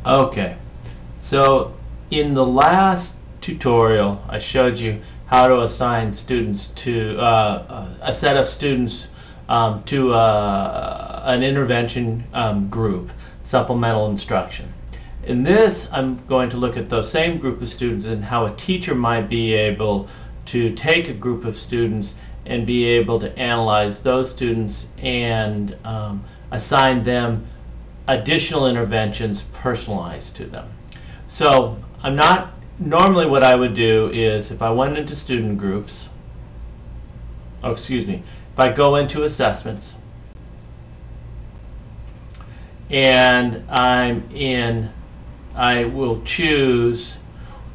Okay, so in the last tutorial, I showed you how to assign students to a set of students to an intervention group, supplemental instruction. In this, I'm going to look at the same group of students and how a teacher might be able to take a group of students and be able to analyze those students and assign them additional interventions personalized to them. So normally what I would do is if I went into student groups, if I go into assessments and I will choose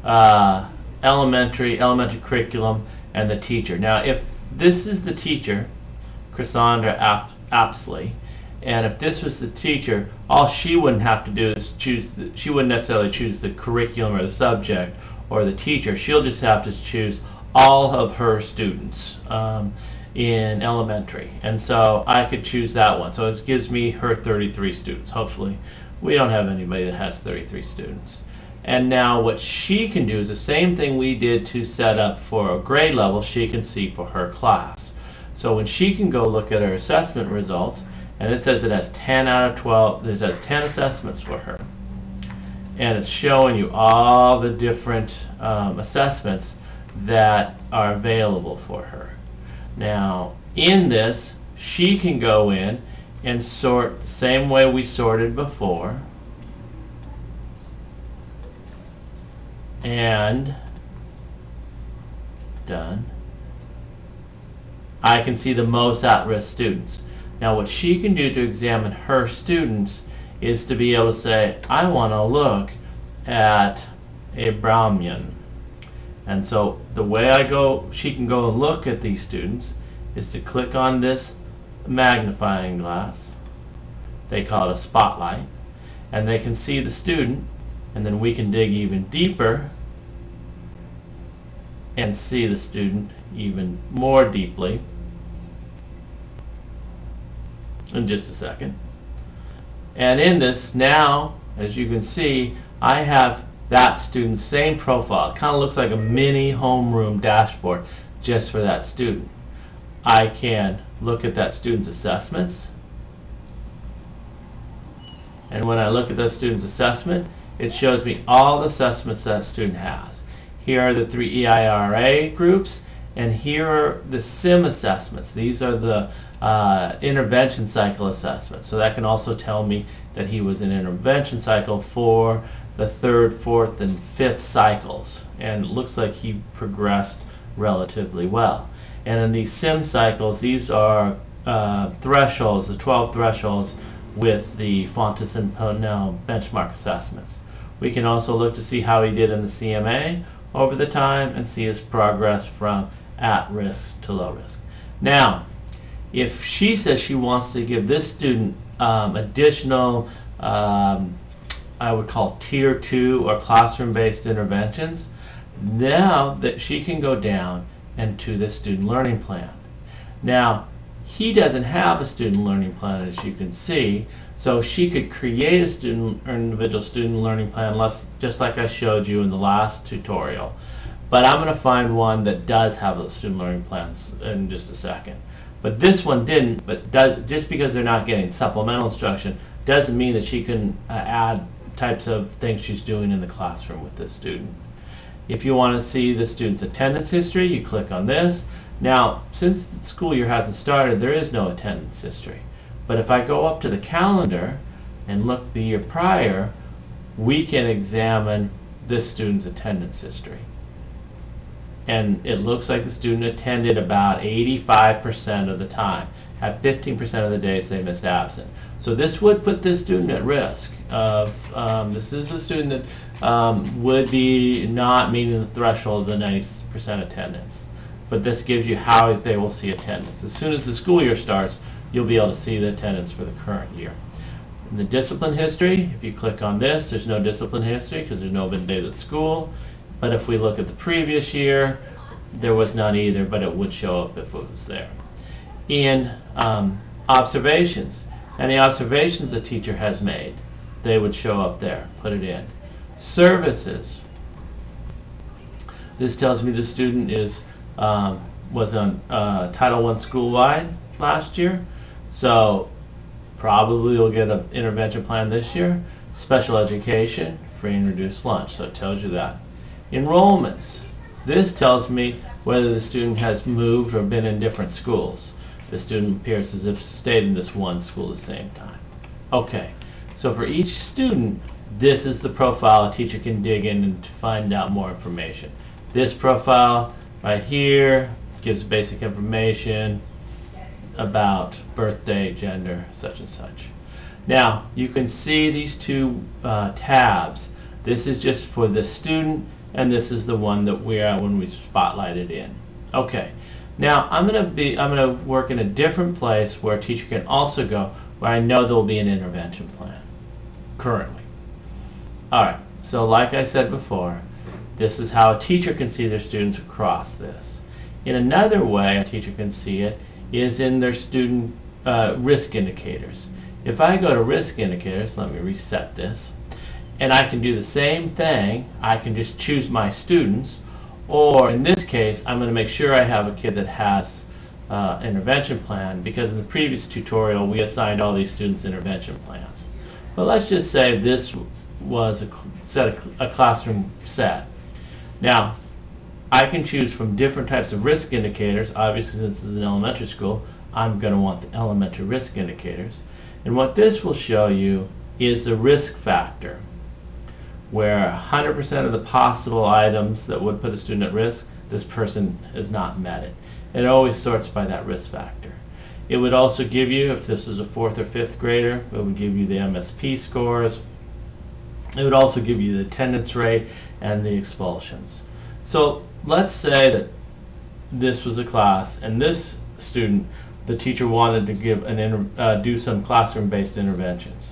elementary curriculum and the teacher. Now if this is the teacher, Cassandra Apsley, and if this was the teacher, all she wouldn't have to do is she wouldn't necessarily choose the curriculum or the subject or the teacher. She'll just have to choose all of her students in elementary. And so I could choose that one. So it gives me her 33 students. Hopefully we don't have anybody that has 33 students. And now what she can do is the same thing we did to set up for a grade level, she can see for her class. So when she can go look at her assessment results, and it says it has 10 out of 12, it has 10 assessments for her. And it's showing you all the different assessments that are available for her. Now, in this, she can go in and sort the same way we sorted before. And done. I can see the most at-risk students. Now what she can do to examine her students is to be able to say, I want to look at a Brahmin. And so the way she can go and look at these students is to click on this magnifying glass. They call it a spotlight. And they can see the student, and then we can dig even deeper and see the student even more deeply in just a second. And in this now, as you can see, I have that student's same profile. It kind of looks like a mini homeroom dashboard just for that student. I can look at that student's assessments, and when I look at that student's assessment, it shows me all the assessments that student has. Here are the 3 EIRA groups, and here are the SIM assessments. These are the intervention cycle assessments. So that can also tell me that he was in intervention cycle for the 3rd, 4th, and 5th cycles. And it looks like he progressed relatively well. And in these SIM cycles, these are thresholds, the 12 thresholds with the Fontes and Ponell benchmark assessments. We can also look to see how he did in the CMA over the time and see his progress from at risk to low risk. Now, if she says she wants to give this student additional, I would call tier 2 or classroom-based interventions, now that she can go down into the student learning plan. Now, he doesn't have a student learning plan, as you can see, so she could create a individual student learning plan, just like I showed you in the last tutorial. But I'm going to find one that does have those student learning plans in just a second. But this one didn't, but just because they're not getting supplemental instruction doesn't mean that she can add types of things she's doing in the classroom with this student. If you want to see the student's attendance history, you click on this. Now, since the school year hasn't started, there is no attendance history. But if I go up to the calendar and look the year prior, we can examine this student's attendance history. And it looks like the student attended about 85% of the time. At 15% of the days they missed absent. So this would put this student at risk of, this is a student that would be not meeting the threshold of the 90% attendance. But this gives you how they will see attendance. As soon as the school year starts, you'll be able to see the attendance for the current year. In the discipline history, if you click on this, there's no discipline history because there's no been days at school. But if we look at the previous year, there was none either, but it would show up if it was there. In observations, any observations a teacher has made, they would show up there. Put it in. Services. This tells me the student was on Title I school-wide last year, so probably you'll get an intervention plan this year. Special education, free and reduced lunch, so it tells you that. Enrollments. This tells me whether the student has moved or been in different schools. The student appears as if stayed in this one school at the same time. Okay, so for each student, this is the profile a teacher can dig in and to find out more information. This profile right here gives basic information about birthday, gender, such and such. Now, you can see these two tabs. This is just for the student, and this is the one that we're at when we spotlight it in. Okay, now I'm gonna work in a different place where a teacher can also go, where I know there will be an intervention plan currently. All right, so like I said before, this is how a teacher can see their students across this. In another way a teacher can see it is in their student risk indicators. If I go to risk indicators, let me reset this, and I can do the same thing. I can just choose my students, or in this case I'm going to make sure I have a kid that has intervention plan, because in the previous tutorial we assigned all these students intervention plans. But let's just say this was a classroom set. Now, I can choose from different types of risk indicators. Obviously, since this is an elementary school, I'm going to want the elementary risk indicators. And what this will show you is the risk factor, where 100% of the possible items that would put a student at risk, this person has not met it. It always sorts by that risk factor. It would also give you, if this is a 4th or 5th grader, it would give you the MSP scores. It would also give you the attendance rate and the expulsions. So let's say that this was a class, and this student, the teacher wanted to give do some classroom-based interventions.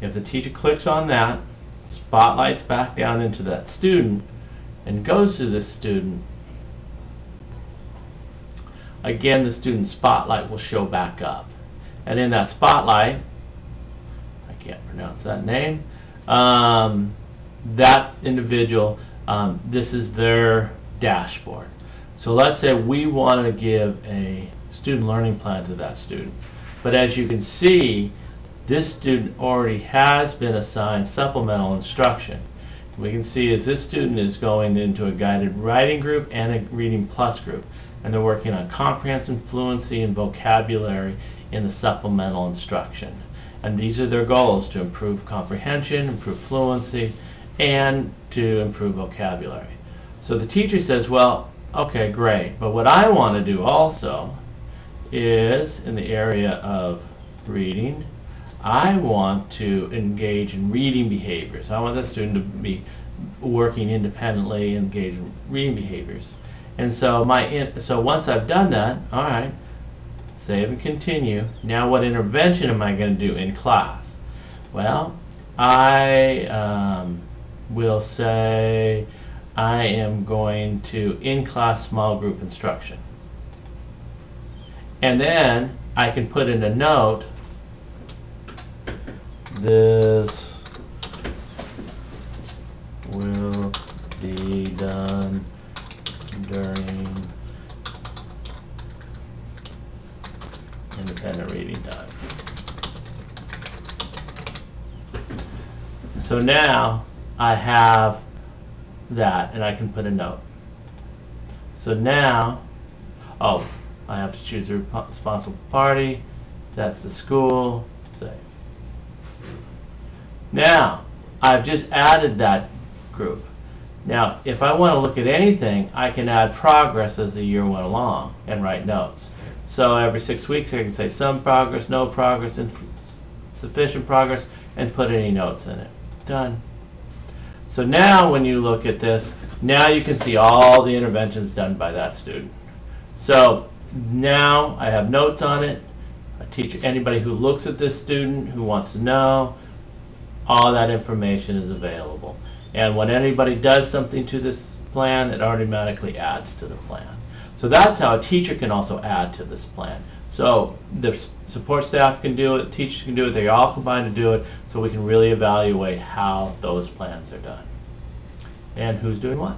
If the teacher clicks on that, spotlights back down into that student, and goes to this student, again the student spotlight will show back up. And in that spotlight, I can't pronounce that name, that individual, this is their dashboard. So let's say we want to give a student learning plan to that student. But as you can see, this student already has been assigned supplemental instruction. We can see as this student is going into a guided writing group and a reading plus group, and they're working on comprehension, fluency, and vocabulary in the supplemental instruction. And these are their goals: to improve comprehension, improve fluency, and to improve vocabulary. So the teacher says, well, okay, great, but what I want to do also is, in the area of reading, I want to engage in reading behaviors. I want that student to be working independently, engage in reading behaviors. And so so once I've done that, all right, save and continue. Now what intervention am I going to do in class? Well, I will say I am going to in-class small group instruction. And then I can put in a note, this will be done during independent reading time. So now I have that, and I can put a note. So now, oh, I have to choose a responsible party. That's the school. Save. Now, I've just added that group. Now, if I want to look at anything, I can add progress as the year went along and write notes. So every 6 weeks I can say some progress, no progress, insufficient progress, and put any notes in it. Done. So now when you look at this, now you can see all the interventions done by that student. So now I have notes on it. I teach anybody who looks at this student, who wants to know, all that information is available. And when anybody does something to this plan, it automatically adds to the plan. So that's how a teacher can also add to this plan. So the support staff can do it, teachers can do it, they all combine to do it, so we can really evaluate how those plans are done and who's doing what.